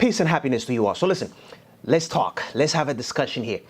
Peace and happiness to you all. So listen, let's talk. Let's have a discussion here.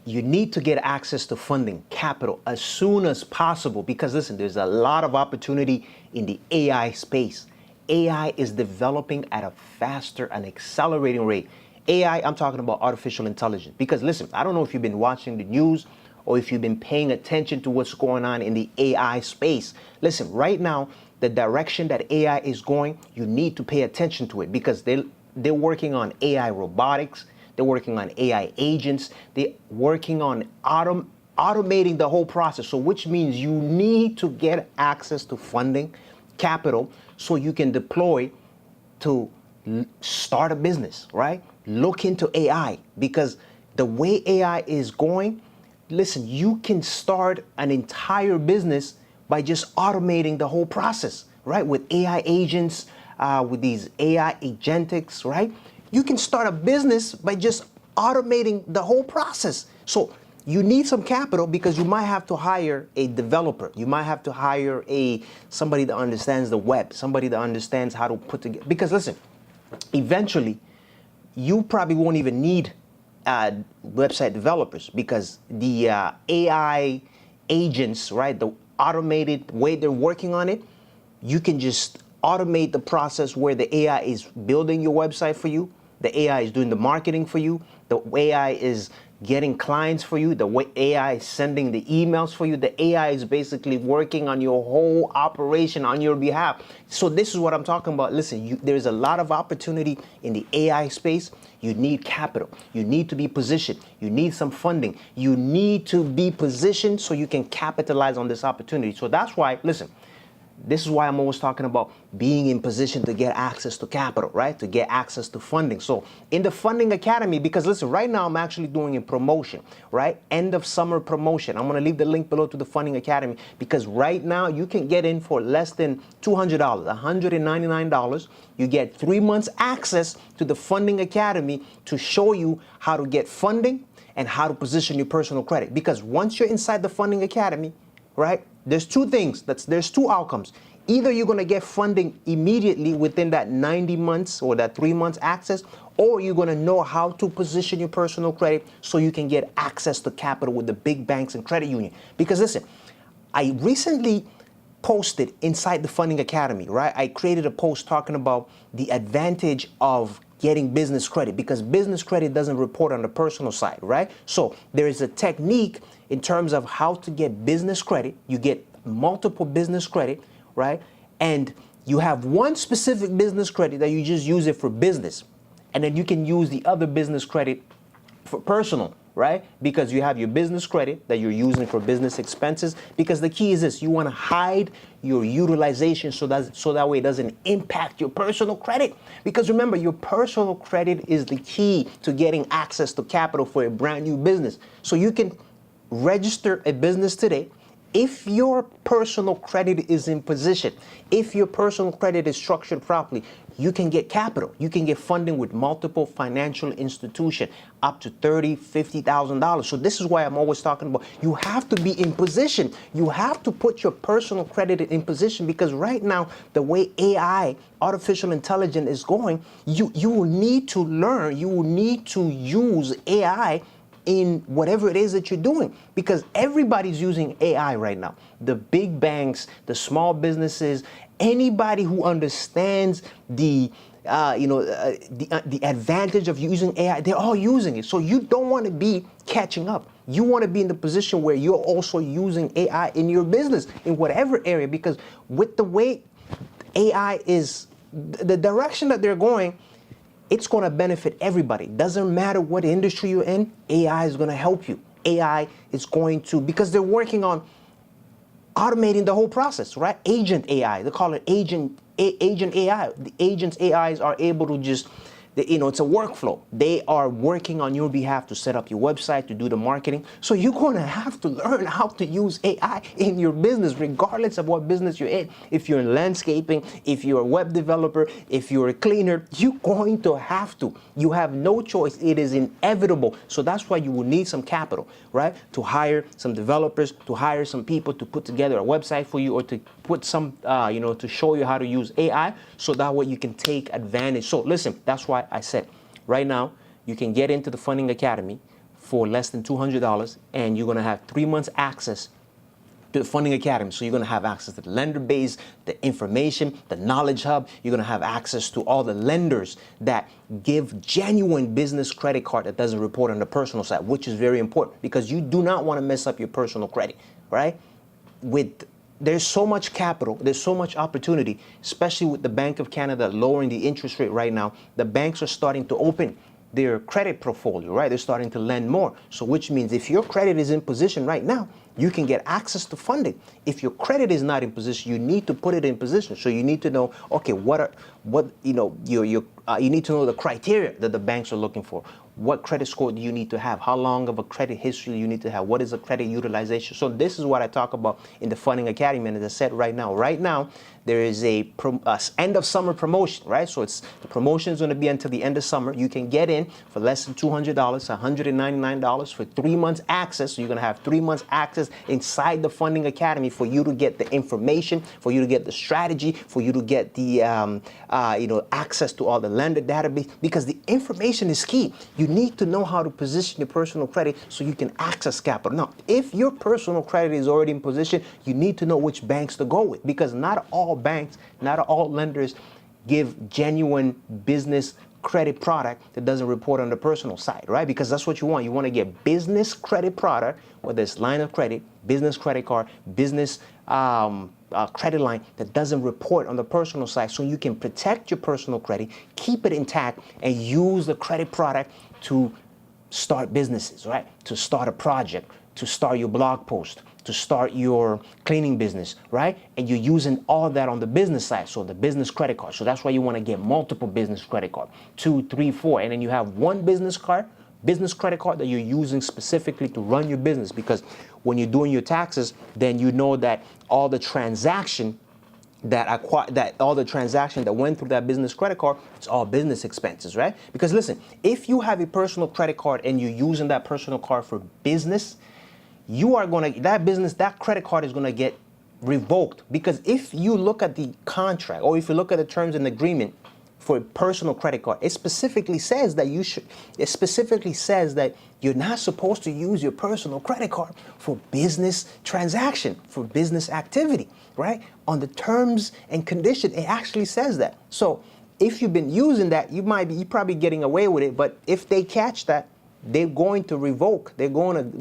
You need to get access to funding, capital, as soon as possible because listen, there's a lot of opportunity in the AI space. AI is developing at a faster and accelerating rate. AI, I'm talking about artificial intelligence. Because listen, I don't know if you've been watching the news or if you've been paying attention to what's going on in the AI space. Listen, right now, the direction that AI is going, you need to pay attention to it because they're working on AI robotics. They're working on AI agents. They're working on automating the whole process. So which means you need to get access to funding, capital, so you can deploy to start a business, right? Look into AI because the way AI is going, listen, you can start an entire business by just automating the whole process, right? With AI agents, with these AI agentics, right? You can start a business by just automating the whole process. So you need some capital because you might have to hire a developer. You might have to hire somebody that understands the web, somebody that understands how to put together. Because listen, eventually, you probably won't even need website developers because the AI agents, right, the automated way they're working on it, you can just automate the process where the AI is building your website for you, the AI is doing the marketing for you, the AI is getting clients for you, the way AI is sending the emails for you, the AI is basically working on your whole operation on your behalf. So this is what I'm talking about. Listen, there's a lot of opportunity in the AI space. You need capital. You need to be positioned. You need some funding. You need to be positioned so you can capitalize on this opportunity. So that's why, listen, this is why I'm always talking about being in position to get access to capital, right? To get access to funding. So in the Funding Academy, because listen, right now I'm actually doing a promotion, right? End of summer promotion. I'm going to leave the link below to the Funding Academy because right now you can get in for less than $200, $199. You get 3 months access to the Funding Academy to show you how to get funding and how to position your personal credit. Because once you're inside the Funding Academy, right? There's two things. There's two outcomes. Either you're going to get funding immediately within that 90 months or that 3 months access, or you're going to know how to position your personal credit so you can get access to capital with the big banks and credit union. Because listen, I recently posted inside the Funding Academy, right? I created a post talking about the advantage of getting business credit because business credit doesn't report on the personal side, right? So there is a technique in terms of how to get business credit. You get multiple business credit, right? And you have one specific business credit that you just use it for business. And then you can use the other business credit for personal, right? Because you have your business credit that you're using for business expenses. Because the key is this, you want to hide your utilization so that way it doesn't impact your personal credit. Because remember, your personal credit is the key to getting access to capital for a brand new business. So you can register a business today. If your personal credit is in position, if your personal credit is structured properly, you can get capital. You can get funding with multiple financial institutions up to $30,000, $50,000. So this is why I'm always talking about you have to be in position. You have to put your personal credit in position because right now, the way AI, artificial intelligence is going, you will need to learn, you will need to use AI in whatever it is that you're doing because everybody's using AI right now. The big banks, the small businesses, anybody who understands the advantage of using AI, they're all using it. So you don't want to be catching up. You want to be in the position where you're also using AI in your business in whatever area because with the way AI is, the direction that they're going, it's going to benefit everybody. Doesn't matter what industry you're in, AI is going to help you. AI is going to, because they're working on automating the whole process, right? Agent AI, they call it agent AI. The agents AIs are able to just, it's a workflow. They are working on your behalf to set up your website, to do the marketing. So you're going to have to learn how to use AI in your business, regardless of what business you're in. If you're in landscaping, if you're a web developer, if you're a cleaner, you're going to have to. You have no choice. It is inevitable. So that's why you will need some capital, right? To hire some developers, to hire some people to put together a website for you or to put some, to show you how to use AI so that way you can take advantage. So listen, that's why side, I said, right now, you can get into the Funding Academy for less than $200, and you're going to have 3 months access to the Funding Academy. So you're going to have access to the lender base, the information, the knowledge hub. You're going to have access to all the lenders that give genuine business credit card that doesn't report on the personal side, which is very important because you do not want to mess up your personal credit, right? There's so much capital, there's so much opportunity, especially with the Bank of Canada lowering the interest rate right now. The banks are starting to open their credit portfolio, right? They're starting to lend more. So which means if your credit is in position right now, you can get access to funding. If your credit is not in position, you need to put it in position. So you need to know, okay, you need to know the criteria that the banks are looking for. What credit score do you need to have? How long of a credit history you need to have? What is a credit utilization? So this is what I talk about in the Funding Academy. And as I said right now, there is a end of summer promotion, right? So the promotion is going to be until the end of summer. You can get in for less than $200, $199 for 3 months access. So you're going to have 3 months access inside the Funding Academy for you to get the information, for you to get the strategy, for you to get the access to all the lender database, because the information is key. You need to know how to position your personal credit so you can access capital. Now, if your personal credit is already in position, you need to know which banks to go with, because not all banks, not all lenders give genuine business credit product that doesn't report on the personal side, right? Because that's what you want. You want to get business credit product, whether it's line of credit, business credit card, business credit line that doesn't report on the personal side, so you can protect your personal credit, keep it intact, and use the credit product to start businesses, right? To start a project, to start your blog post, to start your cleaning business, right? And you're using all that on the business side, so the business credit card. So that's why you want to get multiple business credit card, 2, 3, 4, and then you have one business credit card that you're using specifically to run your business, because when you're doing your taxes, then you know that all the transaction that went through that business credit card, it's all business expenses, right? Because listen, if you have a personal credit card and you're using that personal card for business, that credit card is going to get revoked, because if you look at the contract or if you look at the terms and agreement for a personal credit card, it specifically says that you're not supposed to use your personal credit card for business transaction, for business activity, right? On the terms and condition, it actually says that. So if you've been using that, you're probably getting away with it, but if they catch that, they're going to revoke. You're going to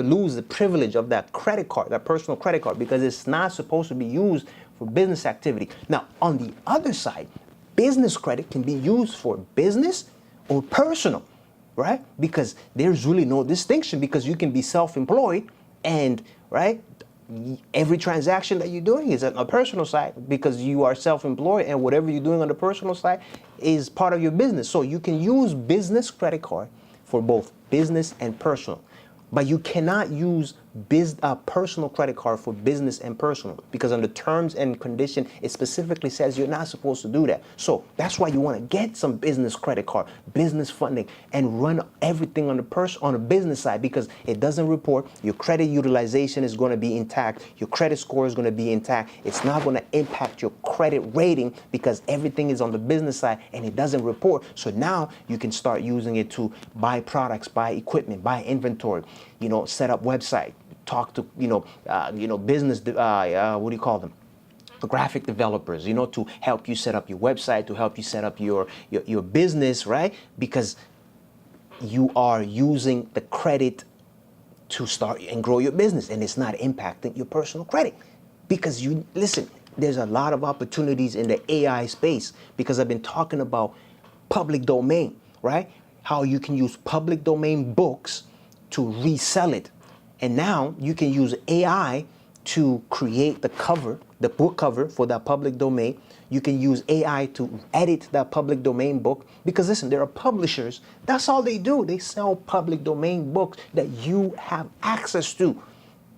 lose the privilege of that credit card, that personal credit card, because it's not supposed to be used for business activity. Now, on the other side, business credit can be used for business or personal, right? Because there's really no distinction, because you can be self-employed and, right, every transaction that you're doing is on a personal side, because you are self-employed, and whatever you're doing on the personal side is part of your business. So you can use business credit card for both business and personal, but you cannot use personal credit card for business and personal, because on the terms and condition, it specifically says you're not supposed to do that. So that's why you want to get some business credit card, business funding, and run everything on the business side, because it doesn't report. Your credit utilization is going to be intact. Your credit score is going to be intact. It's not going to impact your credit rating, because everything is on the business side and it doesn't report. So now you can start using it to buy products, buy equipment, buy inventory, set up website, talk to, business, what do you call them? The graphic developers, to help you set up your website, to help you set up your business, right? Because you are using the credit to start and grow your business, and it's not impacting your personal credit. Because there's a lot of opportunities in the AI space, because I've been talking about public domain, right? How you can use public domain books to resell it. And now you can use AI to create the book cover for that public domain. You can use AI to edit that public domain book, because listen, there are publishers, that's all they do. They sell public domain books that you have access to.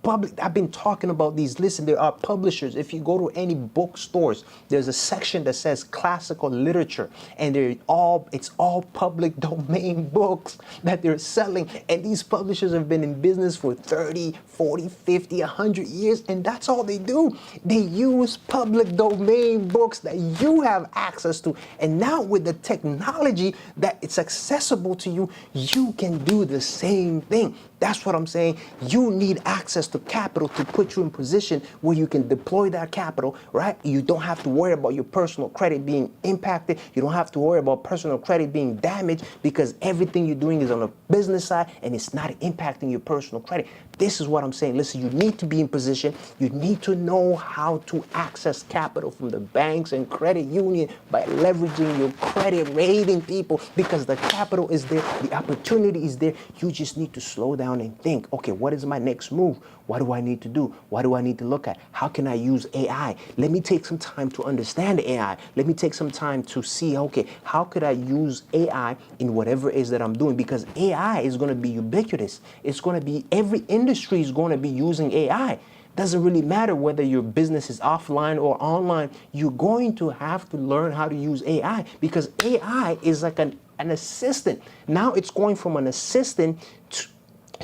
I've been talking about these. Listen, there are publishers. If you go to any bookstores, there's a section that says classical literature, and it's all public domain books that they're selling. And these publishers have been in business for 30, 40, 50, 100 years, and that's all they do. They use public domain books that you have access to. And now with the technology that it's accessible to you, you can do the same thing. That's what I'm saying. You need access to capital to put you in position where you can deploy that capital, right? You don't have to worry about your personal credit being impacted. You don't have to worry about personal credit being damaged, because everything you're doing is on the business side and it's not impacting your personal credit. This is what I'm saying. Listen, you need to be in position. You need to know how to access capital from the banks and credit union by leveraging your credit rating, people, because the capital is there, the opportunity is there. You just need to slow down and think, okay, what is my next move? What do I need to do? What do I need to look at? How can I use AI? Let me take some time to understand AI. Let me take some time to see, okay, how could I use AI in whatever it is that I'm doing? Because AI is going to be ubiquitous. It's going to be, every industry is going to be using AI. Doesn't really matter whether your business is offline or online. You're going to have to learn how to use AI, because AI is like an assistant. Now it's going from an assistant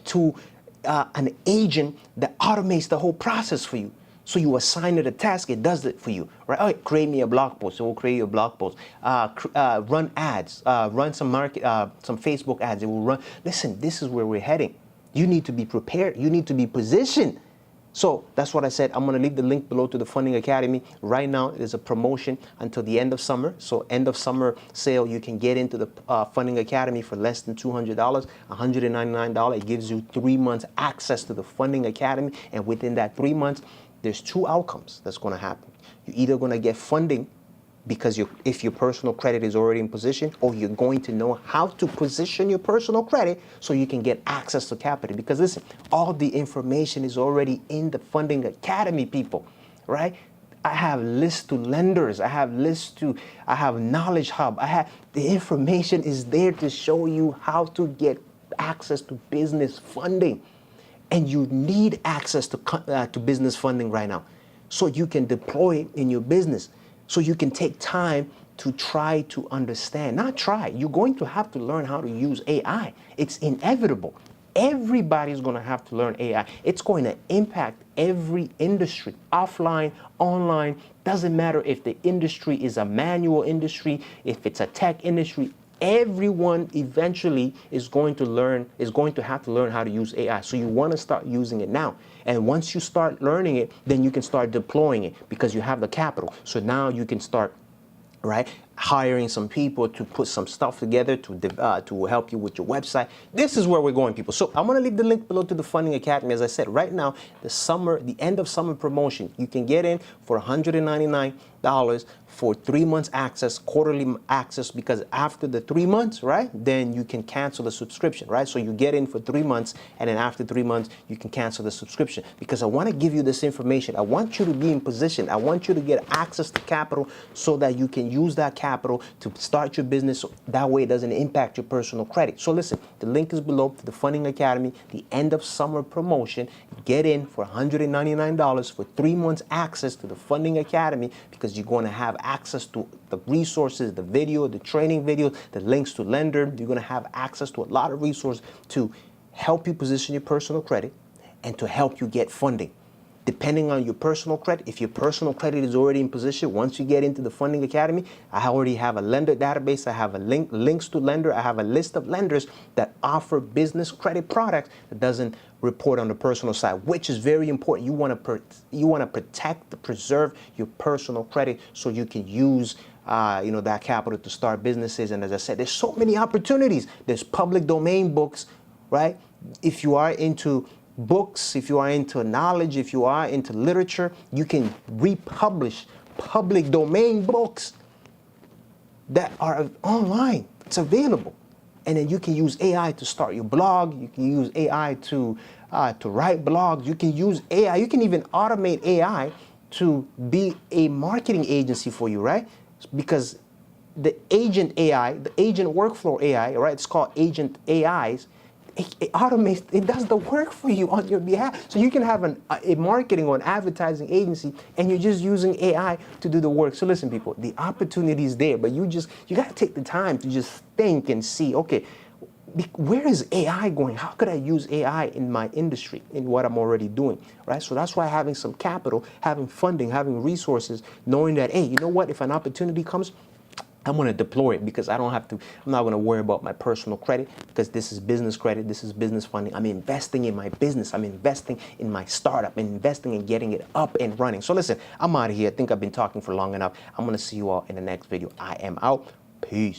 to an agent that automates the whole process for you. So you assign it a task, it does it for you, right? Oh, create me a blog post, it will create you a blog post. Run ads, run some Facebook ads, it will run. Listen, this is where we're heading. You need to be prepared. You need to be positioned. So that's what I said. I'm going to leave the link below to the Funding Academy. Right now, there's a promotion until the end of summer. So end of summer sale, you can get into the Funding Academy for less than $200, $199. It gives you 3 months access to the Funding Academy. And within that 3 months, there's 2 outcomes that's going to happen. You're either going to get funding because if your personal credit is already in position, or you're going to know how to position your personal credit so you can get access to capital. Because listen, all the information is already in the Funding Academy, people, right? I have lists to lenders. I have Knowledge Hub. The information is there to show you how to get access to business funding. And you need access to business funding right now so you can deploy it in your business. So you can take time to try to understand. Not try. You're going to have to learn how to use AI. It's inevitable. Everybody's going to have to learn AI. It's going to impact every industry, offline, online. Doesn't matter if the industry is a manual industry, if it's a tech industry. Everyone eventually is going to have to learn how to use AI. So you want to start using it now. And once you start learning it, then you can start deploying it because you have the capital. So now you can start, right, hiring some people to put some stuff together to help you with your website. This is where we're going, people. So I'm going to leave the link below to the Funding Academy. As I said, right now, the end of summer promotion, you can get in for $199 for 3 months access, quarterly access, because after the 3 months, right, then you can cancel the subscription, right? So you get in for 3 months, and then after 3 months, you can cancel the subscription. Because I want to give you this information. I want you to be in position. I want you to get access to capital so that you can use that capital to start your business. So that way it doesn't impact your personal credit. So listen, the link is below to the Funding Academy, the end of summer promotion. Get in for $199 for 3 months access to the Funding Academy, because you're going to have access to the resources, the video, the training video, the links to lender. You're going to have access to a lot of resources to help you position your personal credit and to help you get funding. Depending on your personal credit, if your personal credit is already in position, once you get into the Funding Academy, I already have a lender database. I have links to lender. I have a list of lenders that offer business credit products that doesn't report on the personal side, which is very important. You want to protect, preserve your personal credit so you can use that capital to start businesses. And as I said, there's so many opportunities. There's public domain books, right? If you are into books, if you are into knowledge, if you are into literature, you can republish public domain books that are online. It's available. And then you can use AI to start your blog. You can use AI to write blogs. You can use AI. You can even automate AI to be a marketing agency for you, right? Because the agent AI, the agent workflow AI, right? It's called agent AIs. it automates, it does the work for you on your behalf. So you can have a marketing or an advertising agency and you're just using AI to do the work. So listen, people, the opportunity is there, but you got to take the time to just think and see, okay, where is AI going? How could I use AI in my industry, in what I'm already doing, right? So that's why having some capital, having funding, having resources, knowing that, hey, you know what, if an opportunity comes, I'm going to deploy it because I'm not going to worry about my personal credit because this is business credit, this is business funding. I'm investing in my business. I'm investing in my startup, I'm investing in getting it up and running. So listen, I'm out of here. I think I've been talking for long enough. I'm going to see you all in the next video. I am out. Peace.